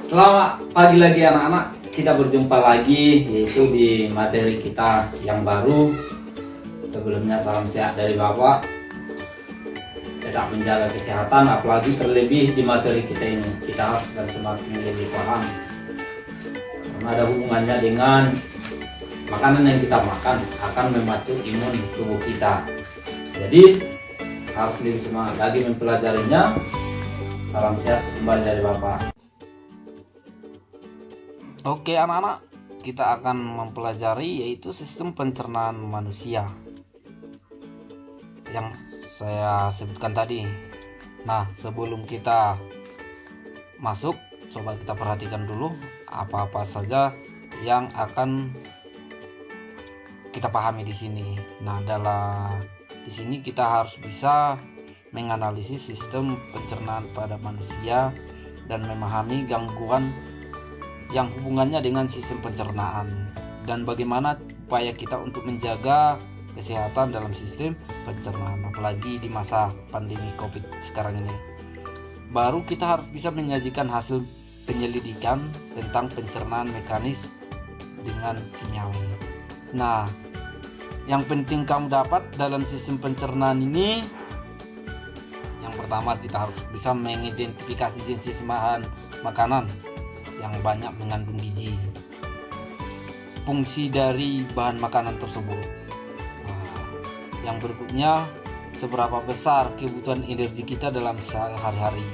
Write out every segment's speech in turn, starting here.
Selamat pagi lagi anak-anak. Kita berjumpa lagi yaitu di materi kita yang baru. Sebelumnya salam sehat dari Bapak. Tetap menjaga kesehatan, apalagi terlebih di materi kita ini. Kita harus semakin lebih paham. Karena ada hubungannya dengan makanan yang kita makan akan memacu imun tubuh kita. Jadi harus lebih semangat lagi mempelajarinya. Salam sehat kembali dari Bapak. Oke anak-anak, kita akan mempelajari yaitu sistem pencernaan manusia yang saya sebutkan tadi. Nah, sebelum kita masuk, coba kita perhatikan dulu apa-apa saja yang akan kita pahami di sini. Nah, di sini kita harus bisa menganalisis sistem pencernaan pada manusia dan memahami gangguan yang hubungannya dengan sistem pencernaan dan bagaimana upaya kita untuk menjaga kesehatan dalam sistem pencernaan, apalagi di masa pandemi COVID sekarang ini. Baru kita harus bisa menyajikan hasil penyelidikan tentang pencernaan mekanis dengan kimiawi. Nah, yang penting kamu dapat dalam sistem pencernaan ini, yang pertama kita harus bisa mengidentifikasi jenis bahan makanan yang banyak mengandung gizi, fungsi dari bahan makanan tersebut. Nah, yang berikutnya, seberapa besar kebutuhan energi kita dalam sehari-hari.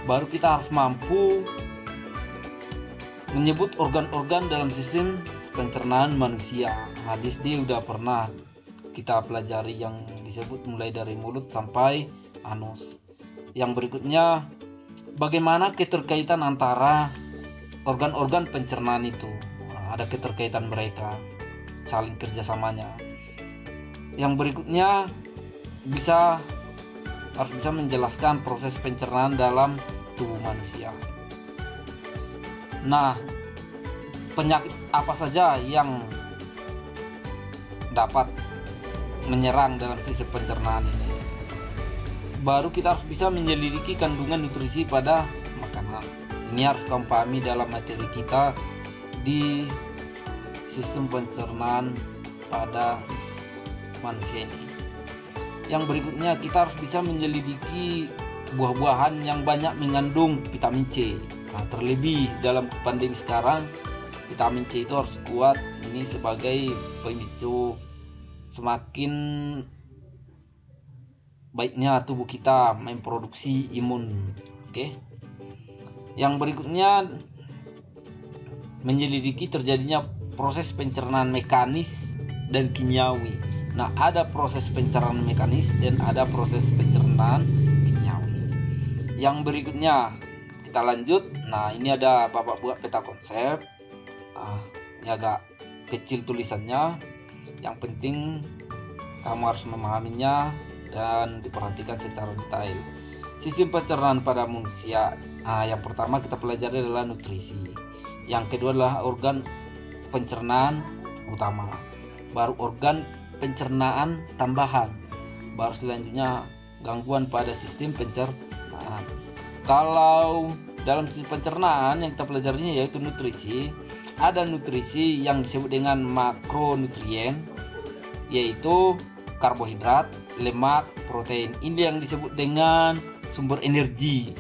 Baru kita harus mampu menyebut organ-organ dalam sistem pencernaan manusia. Nah, di sini udah pernah kita pelajari yang disebut mulai dari mulut sampai anus. Yang berikutnya, bagaimana keterkaitan antara organ-organ pencernaan itu. Nah, ada keterkaitan mereka, saling kerjasamanya. Yang berikutnya harus bisa menjelaskan proses pencernaan dalam tubuh manusia. Nah, penyakit apa saja yang dapat menyerang dalam sistem pencernaan ini. Baru kita harus bisa menyelidiki kandungan nutrisi pada makanan. Ini harus kamu pahami dalam materi kita di sistem pencernaan pada manusia ini. Yang berikutnya, kita harus bisa menyelidiki buah-buahan yang banyak mengandung vitamin C. Nah, terlebih dalam pandemi sekarang, vitamin C itu harus kuat. Ini sebagai pemicu semakin baiknya tubuh kita memproduksi imun. Oke. Yang berikutnya, menyelidiki terjadinya proses pencernaan mekanis dan kimiawi. Nah, ada proses pencernaan mekanis dan ada proses pencernaan kimiawi. Yang berikutnya, kita lanjut. Nah, ini ada Bapak buat peta konsep. Ini agak kecil tulisannya. Yang penting kamu harus memahaminya dan diperhatikan secara detail. Sistem pencernaan pada manusia. Yang pertama kita pelajari adalah nutrisi. Yang kedua adalah organ pencernaan utama. Baru organ pencernaan tambahan. Baru selanjutnya gangguan pada sistem pencernaan. Kalau dalam sistem pencernaan yang kita pelajarinya yaitu nutrisi. Ada nutrisi yang disebut dengan makronutrien, yaitu karbohidrat, lemak, protein. Ini yang disebut dengan sumber energi.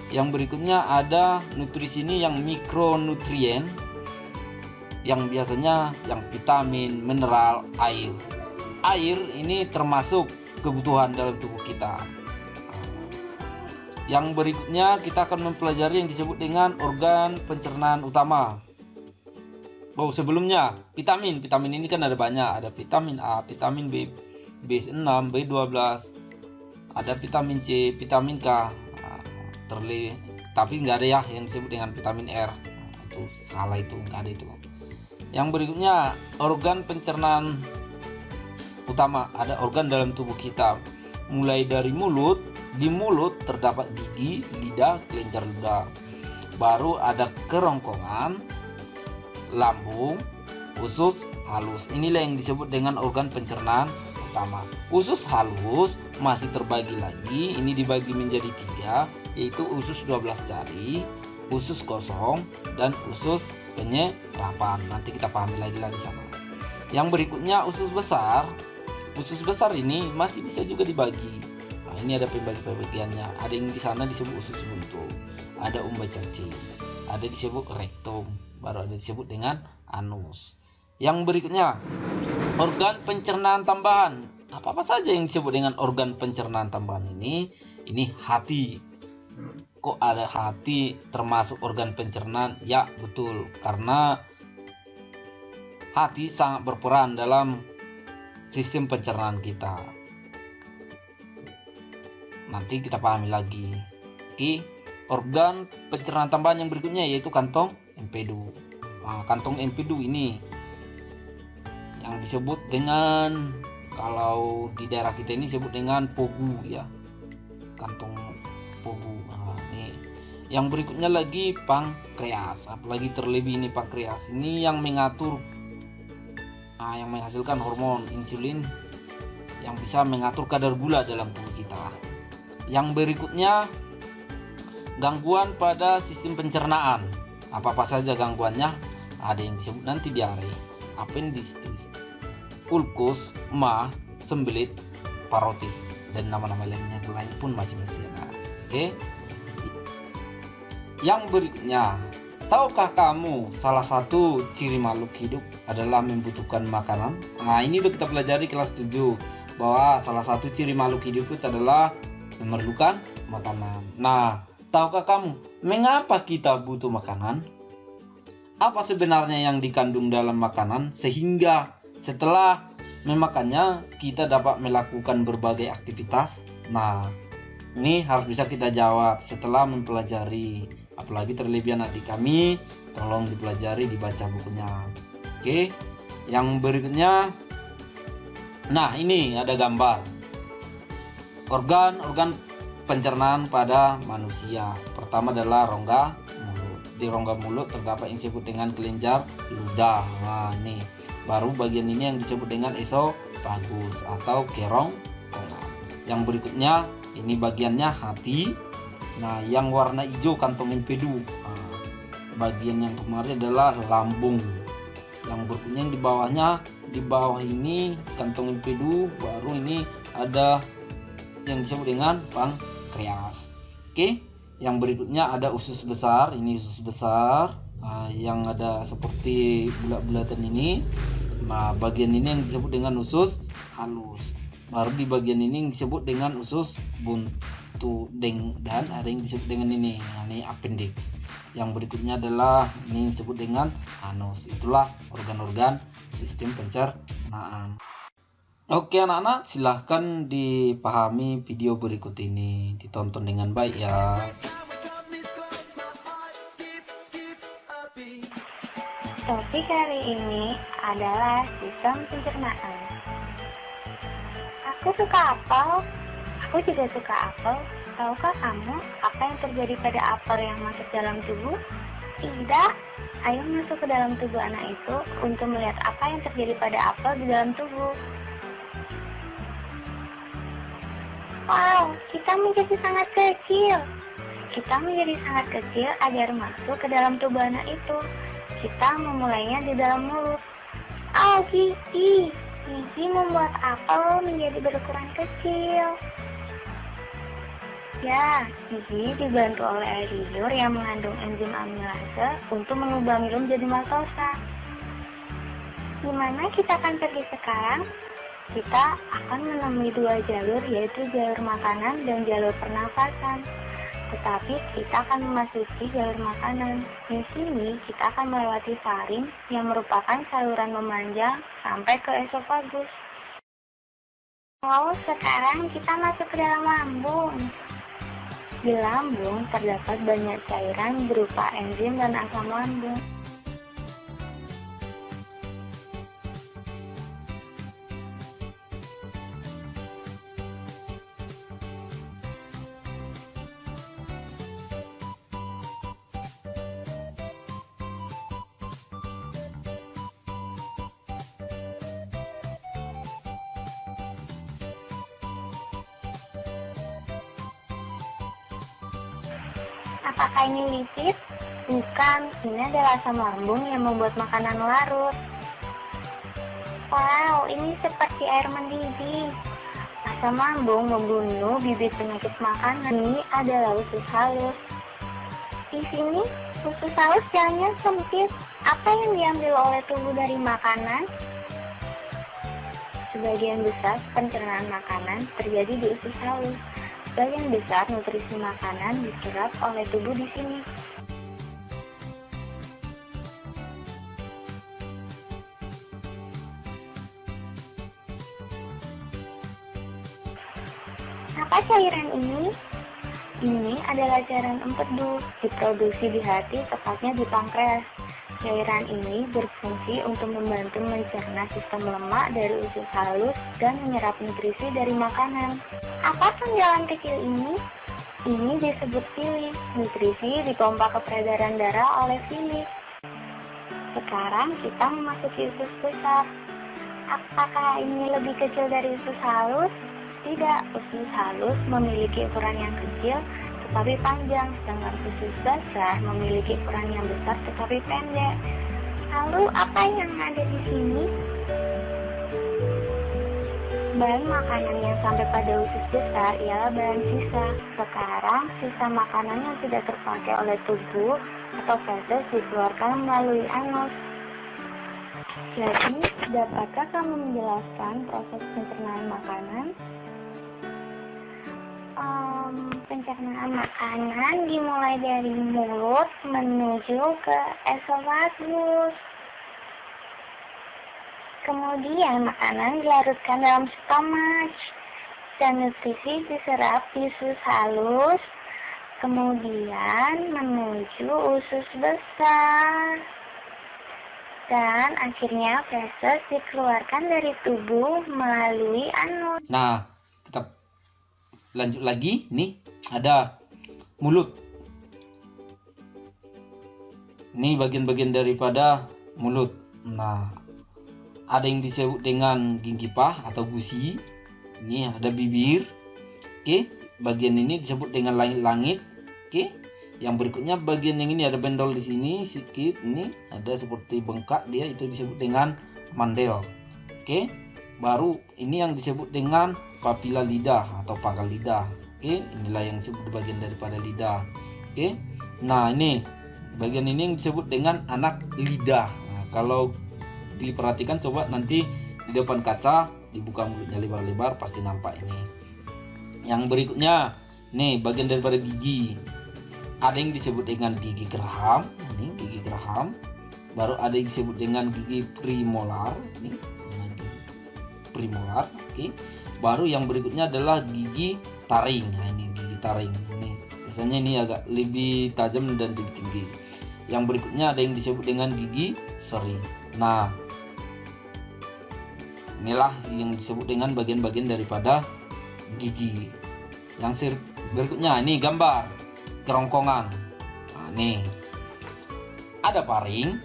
Yang berikutnya ada nutrisi ini yang mikronutrien, yang biasanya yang vitamin, mineral, air. Air ini termasuk kebutuhan dalam tubuh kita. Yang berikutnya kita akan mempelajari yang disebut dengan organ pencernaan utama. Sebelumnya vitamin ini kan ada banyak. Ada vitamin A, vitamin B, B6, B12, ada vitamin C, vitamin K. Tapi nggak ada ya yang disebut dengan vitamin R. Itu salah, itu nggak ada itu. Yang berikutnya organ pencernaan utama. Ada organ dalam tubuh kita. Mulai dari mulut. Di mulut terdapat gigi, lidah, kelenjar ludah. Baru ada kerongkongan, lambung, usus halus. Inilah yang disebut dengan organ pencernaan utama. Usus halus masih terbagi lagi, ini dibagi menjadi 3, yaitu usus 12 jari, usus kosong, dan usus penyerapan. Nanti kita pahami lagi lah di sana. Yang berikutnya usus besar. Usus besar ini masih bisa juga dibagi. Nah, ini ada pembagi-pembagiannya. Ada yang di sana disebut usus buntu, ada umbai cacing, ada disebut rektum, baru ada disebut dengan anus. Yang berikutnya organ pencernaan tambahan. Apa-apa saja yang disebut dengan organ pencernaan tambahan ini? Ini hati. Kok ada hati termasuk organ pencernaan? Ya betul, karena hati sangat berperan dalam sistem pencernaan kita. Nanti kita pahami lagi. Oke, organ pencernaan tambahan yang berikutnya yaitu kantong empedu. Nah, kantong empedu ini yang disebut dengan, kalau di daerah kita ini disebut dengan pogu ya, kantong pogu. Nah, ini yang berikutnya lagi pankreas. Apalagi terlebih ini pankreas ini yang mengatur, yang menghasilkan hormon insulin yang bisa mengatur kadar gula dalam tubuh kita. Yang berikutnya gangguan pada sistem pencernaan. Apa-apa saja gangguannya? Ada yang disebut nanti diare, appendicitis, ulkus, emah, sembelit, parotis, dan nama-nama lainnya lain pun masih ada. Oke. Yang berikutnya, tahukah kamu salah satu ciri makhluk hidup adalah membutuhkan makanan? Nah, ini udah kita pelajari kelas 7 bahwa salah satu ciri makhluk hidup itu adalah memerlukan makanan. Nah, tahukah kamu mengapa kita butuh makanan? Apa sebenarnya yang dikandung dalam makanan sehingga setelah memakannya kita dapat melakukan berbagai aktivitas? Nah, ini harus bisa kita jawab setelah mempelajari. Apalagi terlebih anak di kami, tolong dipelajari, dibaca bukunya. Oke, yang berikutnya, nah ini ada gambar organ-organ pencernaan pada manusia. Pertama adalah rongga mulut. Di rongga mulut terdapat yang disebut dengan kelenjar ludah. Nah, ini baru bagian ini yang disebut dengan esofagus atau kerongkongan. Yang berikutnya ini bagiannya hati. Nah, yang warna hijau kantong empedu. Nah, bagian yang kemarin adalah lambung. Yang berikutnya yang di bawah ini kantong empedu, baru ini ada yang disebut dengan pankreas. Oke, yang berikutnya ada usus besar. Ini usus besar, yang ada seperti bulat-bulatan ini. Nah, bagian ini yang disebut dengan usus halus. Baru di bagian ini yang disebut dengan usus buntu, dan ada yang disebut dengan ini appendix. Yang berikutnya adalah ini yang disebut dengan anus. Itulah organ-organ sistem pencernaan. Oke anak-anak, silahkan dipahami video berikut ini, ditonton dengan baik ya. Topik hari ini adalah sistem pencernaan. Aku suka apel, aku juga suka apel. Tahukah kamu apa yang terjadi pada apel yang masuk dalam tubuh? Tidak, ayo masuk ke dalam tubuh anak itu untuk melihat apa yang terjadi pada apel di dalam tubuh. Wow, kita menjadi sangat kecil. Kita menjadi sangat kecil agar masuk ke dalam tubuh anak itu. Kita memulainya di dalam mulut. Oh, gigi. Gigi membuat apel menjadi berukuran kecil. Ya, gigi dibantu oleh air liur yang mengandung enzim amilase untuk mengubah milu menjadi maltosa. Gimana kita akan pergi sekarang? Kita akan menemui dua jalur, yaitu jalur makanan dan jalur pernafasan. Tetapi kita akan memasuki jalur makanan. Di sini kita akan melewati faring yang merupakan saluran memanjang sampai ke esofagus. Oh, sekarang kita masuk ke dalam lambung. Di lambung terdapat banyak cairan berupa enzim dan asam lambung. Apakah ini lipid? Bukan, ini adalah asam lambung yang membuat makanan larut. Wow, ini seperti air mendidih. Asam lambung membunuh bibit penyakit makanan. Ini adalah usus halus. Di sini, usus halus jalannya sempit. Apa yang diambil oleh tubuh dari makanan? Sebagian besar pencernaan makanan terjadi di usus halus. Sebagian besar nutrisi makanan diserap oleh tubuh di sini. Apa cairan ini? Ini adalah cairan empedu, diproduksi di hati, tepatnya di pankreas. Cairan ini berfungsi untuk membantu mencerna sistem lemak dari usus halus dan menyerap nutrisi dari makanan. Apa tonjolan kecil ini? Ini disebut filis. Nutrisi dipompa ke peredaran darah oleh filis. Sekarang kita memasuki usus besar. Apakah ini lebih kecil dari usus halus? Tidak, usus halus memiliki ukuran yang kecil tetapi panjang, sedangkan usus besar memiliki ukuran yang besar tetapi pendek. Lalu apa yang ada di sini? Bahan makanan yang sampai pada usus besar ialah bahan sisa. Sekarang, sisa makanan yang tidak terpakai oleh tubuh atau feses dikeluarkan melalui anus. Jadi, dapatkah kamu menjelaskan proses pencernaan makanan? Pencernaan makanan dimulai dari mulut menuju ke esofagus. Kemudian makanan dilarutkan dalam stomach dan nutrisi diserap di usus halus, kemudian menuju usus besar. Dan akhirnya feses dikeluarkan dari tubuh melalui anus. Nah, kita lanjut lagi. Nih, ada mulut. Ini bagian-bagian daripada mulut. Nah, ada yang disebut dengan gigi pah atau gusi. Ini ada bibir. Oke, bagian ini disebut dengan langit-langit. Oke. Yang berikutnya bagian yang ini ada bendol di sini sedikit, ini ada seperti bengkak, dia itu disebut dengan mandel. Oke. Baru ini yang disebut dengan papila lidah atau pangkal lidah. Oke, inilah yang disebut bagian daripada lidah. Oke. Nah, ini bagian ini yang disebut dengan anak lidah. Nah, kalau diperhatikan coba nanti di depan kaca dibuka mulutnya lebar-lebar pasti nampak ini. Yang berikutnya, nih bagian daripada gigi. Ada yang disebut dengan gigi geraham, ini gigi geraham. Baru ada yang disebut dengan gigi premolar, ini premolar. Oke. Baru yang berikutnya adalah gigi taring. Nah, ini gigi taring. Ini biasanya ini agak lebih tajam dan lebih tinggi. Yang berikutnya ada yang disebut dengan gigi seri. Nah, inilah yang disebut dengan bagian-bagian daripada gigi. Yang berikutnya ini gambar kerongkongan. Nah, nih ada paring,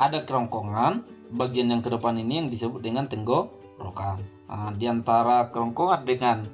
ada kerongkongan. Bagian yang ke depan ini yang disebut dengan tenggorokan. Nah, di antara kerongkongan dengan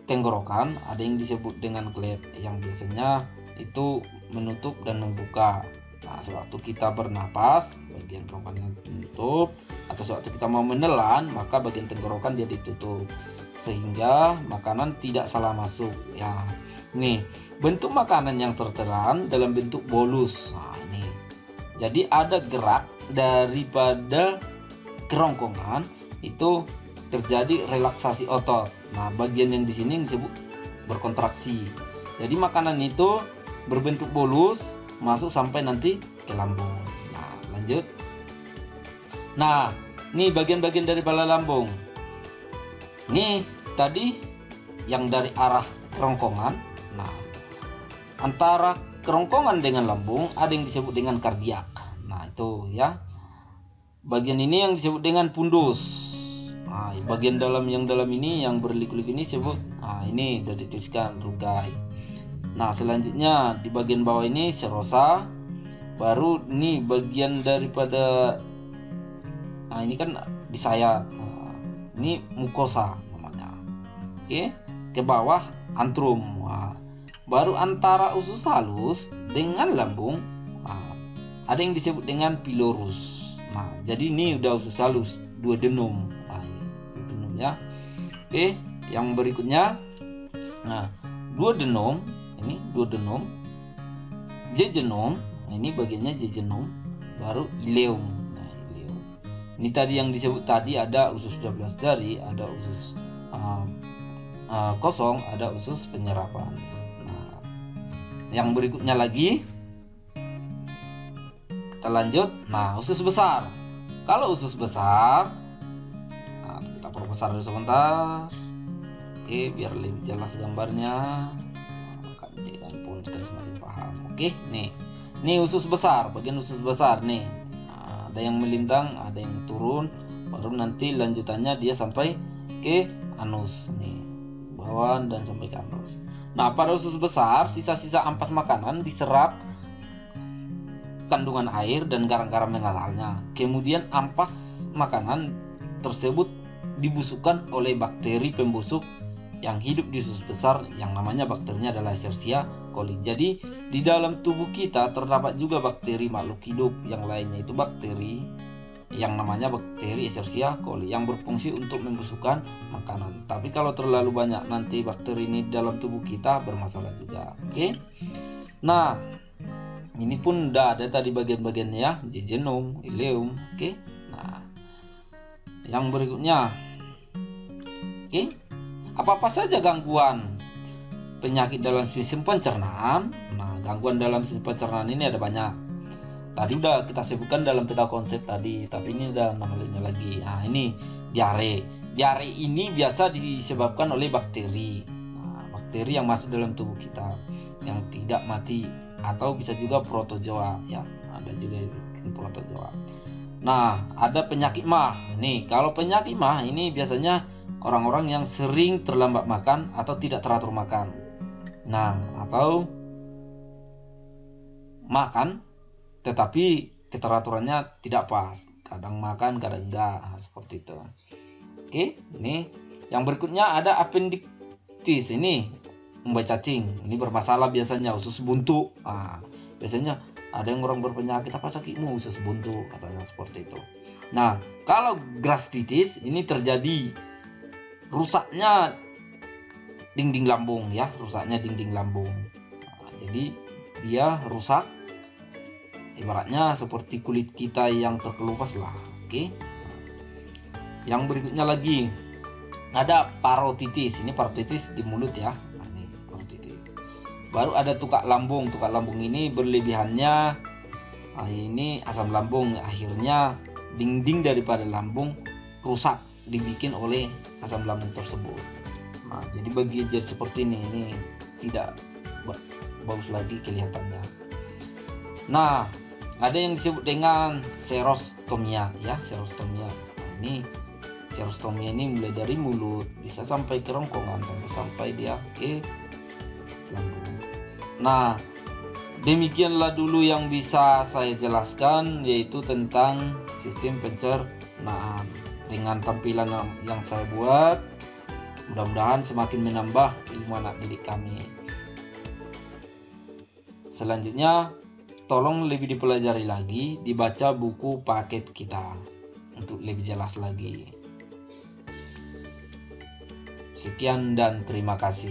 tenggorokan ada yang disebut dengan klep, yang biasanya itu menutup dan membuka. Nah, sewaktu kita bernapas, bagian kerongkongan menutup, atau sewaktu kita mau menelan, maka bagian tenggorokan dia ditutup sehingga makanan tidak salah masuk. Ya, nih bentuk makanan yang tertelan dalam bentuk bolus. Nah, ini jadi ada gerak daripada kerongkongan itu terjadi relaksasi otot. Nah, bagian yang di sini yang disebut berkontraksi. Jadi makanan itu berbentuk bolus masuk sampai nanti ke lambung. Nah, lanjut. Nah, ini bagian-bagian dari bala lambung. Ini tadi yang dari arah kerongkongan. Nah, antara kerongkongan dengan lambung ada yang disebut dengan kardiak. Nah, itu ya. Bagian ini yang disebut dengan pundus. Nah, bagian dalam yang dalam ini yang berliku-liku ini disebut, nah ini sudah dituliskan rugai. Nah, selanjutnya di bagian bawah ini serosa. Baru ini bagian daripada, nah ini kan di sayat. Nah, ini mukosa namanya. Oke, ke bawah antrum. Nah, baru antara usus halus dengan lambung ada yang disebut dengan pilorus. Nah, jadi ini udah usus halus, duodenum. Ini duodenum ya. Oke, yang berikutnya. Nah, duodenum, ini duodenum. Jejunum, ini bagiannya jejunum, baru ileum. Nah, ileum. Ini tadi yang disebut tadi ada usus 12 jari, ada usus kosong, ada usus penyerapan. Nah, yang berikutnya lagi kita lanjut. Nah, usus besar. Kalau usus besar, nah, kita perbesar dulu sebentar. Oke, biar lebih jelas gambarnya. Pun kan semakin paham. Oke, nih usus besar, bagian usus besar nih. Nah, ada yang melintang, ada yang turun, baru nanti lanjutannya dia sampai ke anus nih, bawah dan sampai ke anus. Nah, pada usus besar sisa-sisa ampas makanan diserap kandungan air dan garam-garam mineralnya. Kemudian ampas makanan tersebut dibusukkan oleh bakteri pembusuk yang hidup di usus besar, yang namanya bakterinya adalah Escherichia coli. Jadi di dalam tubuh kita terdapat juga bakteri makhluk hidup yang lainnya, itu bakteri yang namanya bakteri Escherichia coli yang berfungsi untuk membusukkan makanan. Tapi kalau terlalu banyak nanti bakteri ini dalam tubuh kita bermasalah juga. Oke. Nah, ini pun udah ada tadi bagian-bagiannya ya, jejunum, ileum. Oke. Nah, yang berikutnya. Oke. Apa-apa saja gangguan penyakit dalam sistem pencernaan? Nah, gangguan dalam sistem pencernaan ini ada banyak. Tadi udah kita sebutkan dalam peta konsep tadi, tapi ini ada namanya lagi. Nah, ini diare. Diare ini biasa disebabkan oleh bakteri. Nah, bakteri yang masuk dalam tubuh kita yang tidak mati, atau bisa juga protozoa ya. Ada juga yang bikin protozoa. Nah, ada penyakit mah. Nih, kalau penyakit mah ini biasanya orang-orang yang sering terlambat makan atau tidak teratur makan. Nah, atau makan tetapi keteraturannya tidak pas. Kadang makan, kadang enggak. Nah, seperti itu. Oke, ini yang berikutnya ada appendicitis. Ini umbai cacing. Ini bermasalah biasanya usus buntu. Nah, biasanya ada yang orang berpenyakit apa sakitmu usus buntu, katanya seperti itu. Nah, kalau gastritis ini terjadi rusaknya dinding lambung ya, rusaknya dinding lambung. Nah, jadi dia rusak, ibaratnya seperti kulit kita yang terkelupas lah. Oke. Yang berikutnya lagi ada parotitis. Ini parotitis di mulut ya. Nah, ini parotitis. Baru ada tukak lambung. Tukak lambung ini berlebihannya, nah, ini asam lambung, akhirnya dinding daripada lambung rusak dibikin oleh asam lambung tersebut. Nah, jadi jadi seperti ini tidak bagus lagi kelihatannya. Nah, ada yang disebut dengan serostomia ya, serostomia. Nah, ini serostomia ini mulai dari mulut bisa sampai kerongkongan, sampai dia ke lambung. Nah, demikianlah dulu yang bisa saya jelaskan, yaitu tentang sistem pencernaan. Dengan tampilan yang saya buat, mudah-mudahan semakin menambah ilmu anak didik kami. Selanjutnya, tolong lebih dipelajari lagi, dibaca buku paket kita untuk lebih jelas lagi. Sekian dan terima kasih.